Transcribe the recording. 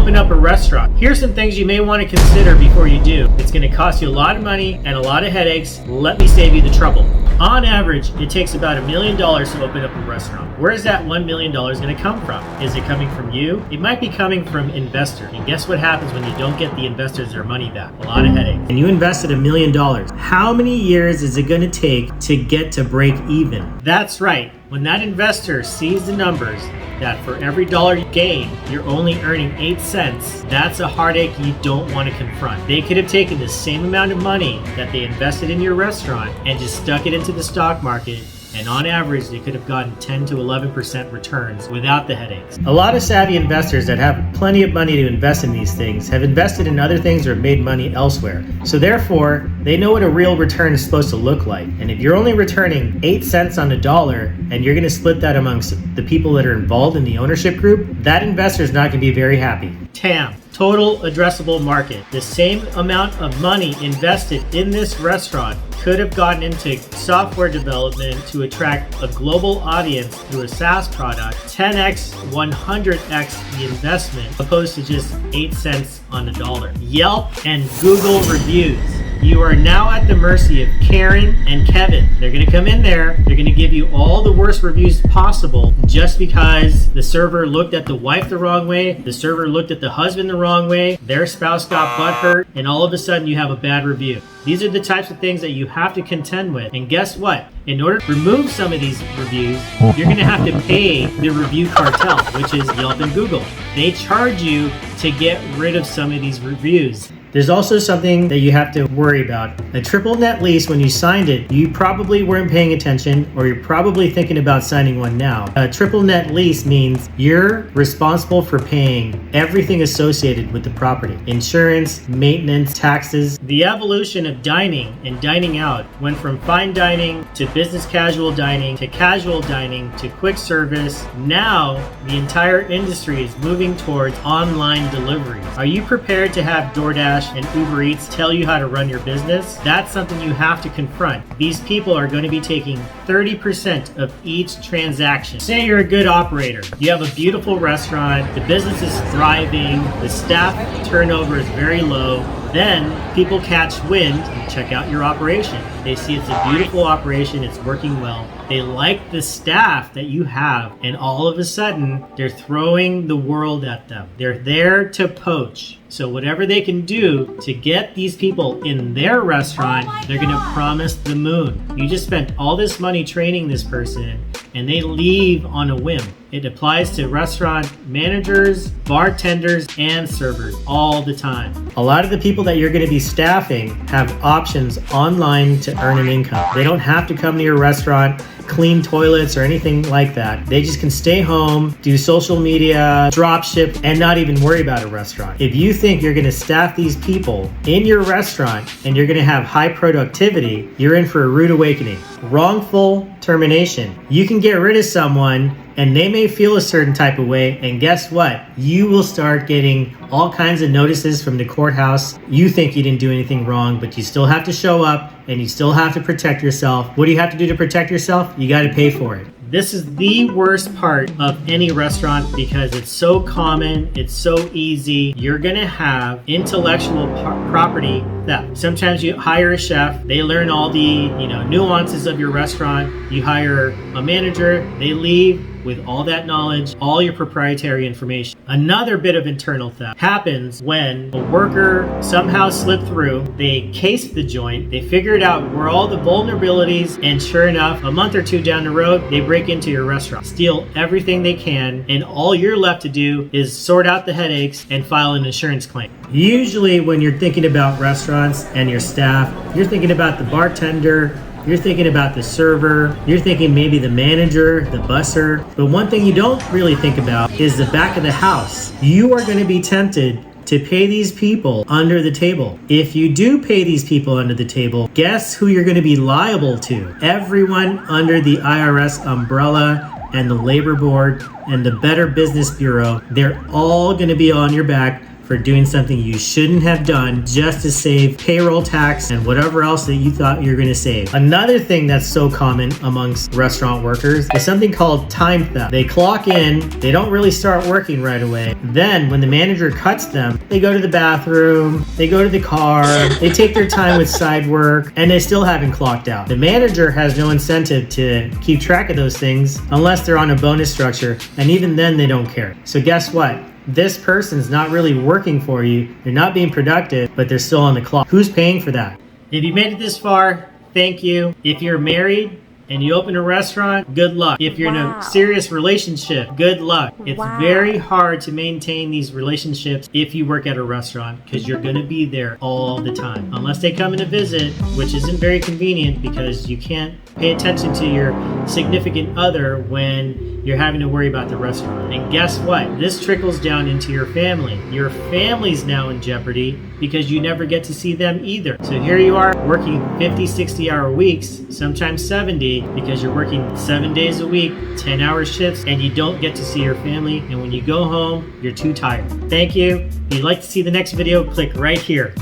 open up a restaurant. Here's some things you may want to consider before you do. It's going to cost you a lot of money and a lot of headaches. Let me save you the trouble. On average, it takes about $1 million to open up a restaurant. Where is that $1 million going to come from? Is it coming from you? It might be coming from investors. And guess what happens when you don't get the investors their money back? A lot of headaches. And you invested $1 million. How many years is it going to take to get to break even? That's right. When that investor sees the numbers, that for every dollar you gain, you're only earning 8 cents, that's a heartache you don't want to confront. They could have taken the same amount of money that they invested in your restaurant and just stuck it into the stock market, and on average, they could have gotten 10 to 11% returns without the headaches. A lot of savvy investors that have plenty of money to invest in these things have invested in other things or have made money elsewhere. So therefore, they know what a real return is supposed to look like. And if you're only returning 8 cents on a dollar and you're going to split that amongst the people that are involved in the ownership group, that investor is not going to be very happy. TAM. Total addressable market. The same amount of money invested in this restaurant could have gotten into software development to attract a global audience through a SaaS product, 10x, 100x the investment, opposed to just 8 cents on a dollar. Yelp and Google reviews. You are now at the mercy of Karen and Kevin. They're going to come in there. They're going to give you all the worst reviews possible just because the server looked at the wife the wrong way, the server looked at the husband the wrong way, their spouse got butthurt, and all of a sudden you have a bad review. These are the types of things that you have to contend with. And guess what? In order to remove some of these reviews, you're going to have to pay the review cartel, which is Yelp and Google. They charge you to get rid of some of these reviews. There's also something that you have to worry about. A triple net lease, when you signed it, you probably weren't paying attention, or you're probably thinking about signing one now. A triple net lease means you're responsible for paying everything associated with the property. Insurance, maintenance, taxes. The evolution of dining and dining out went from fine dining to business casual dining to casual dining to quick service. Now, the entire industry is moving towards online delivery. Are you prepared to have DoorDash and Uber Eats tell you how to run your business? That's something you have to confront. These people are going to be taking 30% of each transaction. Say you're a good operator. You have a beautiful restaurant. The business is thriving. The staff turnover is very low. Then people catch wind and check out your operation. They see it's a beautiful operation, it's working well. They like the staff that you have, and all of a sudden, they're throwing the world at them. They're there to poach. So whatever they can do to get these people in their restaurant, they're gonna promise the moon. You just spent all this money training this person, and they leave on a whim. It applies to restaurant managers, bartenders, and servers all the time. A lot of the people that you're going to be staffing have options online to earn an income. They don't have to come to your restaurant, clean toilets or anything like that. They just can stay home, do social media, drop ship, and not even worry about a restaurant. If you think you're going to staff these people in your restaurant and you're going to have high productivity, you're in for a rude awakening. Wrongful termination. You can get rid of someone and they may feel a certain type of way, and guess what? You will start getting all kinds of notices from the courthouse. You think you didn't do anything wrong, but you still have to show up and you still have to protect yourself. What do you have to do to protect yourself? You got to pay for it. This is the worst part of any restaurant because it's so common, it's so easy. You're gonna have intellectual property theft. Sometimes you hire a chef, they learn all the nuances of your restaurant. You hire a manager, they leave with all that knowledge, all your proprietary information. Another bit of internal theft happens when a worker somehow slipped through, they cased the joint, they figured out where all the vulnerabilities, and sure enough, a month or two down the road, they break into your restaurant, steal everything they can, and all you're left to do is sort out the headaches and file an insurance claim. Usually when you're thinking about restaurants and your staff, you're thinking about the bartender, you're thinking about the server, you're thinking maybe the manager, the busser. But one thing you don't really think about is the back of the house. You are going to be tempted to pay these people under the table. If you do pay these people under the table, guess who you're going to be liable to? Everyone under the IRS umbrella and the Labor Board and the Better Business Bureau. They're all going to be on your back for for doing something you shouldn't have done just to save payroll tax and whatever else that you thought you're going to save. Another thing that's so common amongst restaurant workers is something called time theft. They clock in, they don't really start working right away. Then when the manager cuts them, they go to the bathroom, they go to the car, they take their time with side work, and they still haven't clocked out. The manager has no incentive to keep track of those things unless they're on a bonus structure, and even then they don't care. So guess what? This person's not really working for you. They're not being productive, but they're still on the clock. Who's paying for that? If you made it this far, thank you. If you're married and you open a restaurant, good luck. If you're in a serious relationship, good luck. It's very hard to maintain these relationships if you work at a restaurant because you're going to be there all the time. Unless they come in to visit, which isn't very convenient because you can't pay attention to your significant other when you're having to worry about the restaurant. And guess what? This trickles down into your family. Your family's now in jeopardy because you never get to see them either. So here you are working 50, 60-hour weeks, sometimes 70, because you're working 7 days a week, 10-hour shifts, and you don't get to see your family. And when you go home, you're too tired. Thank you. If you'd like to see the next video, click right here.